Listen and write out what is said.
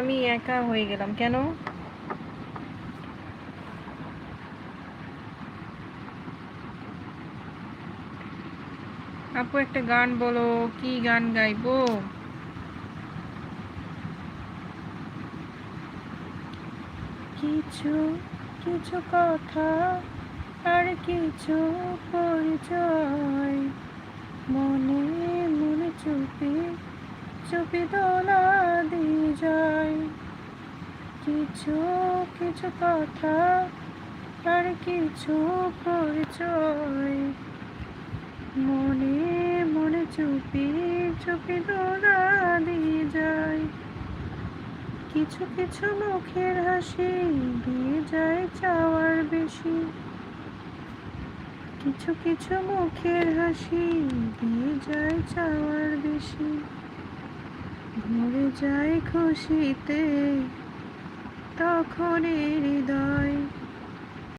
আমি একা হয়ে গেলাম কেন? আপু একটা গান বলো, কি গান গাইবো? কিছু কিছু কথা আর কিছু পরিচয়, মনে মনে চুপি চুপি দোলা দিয়ে যায়। কিছু কিছু কথা আর কিছু পরিচয়, মনে মনে চুপি চুপি দোলা দিয়ে যায়। কিছু কিছু মুখের হাসি দিয়ে যায় চাওয়ার বেশি, কিছু কিছু মুখের হাসি দিয়ে যায় চাওয়ার বেশি। ভরে যায় খুশিতে তখন হৃদয়।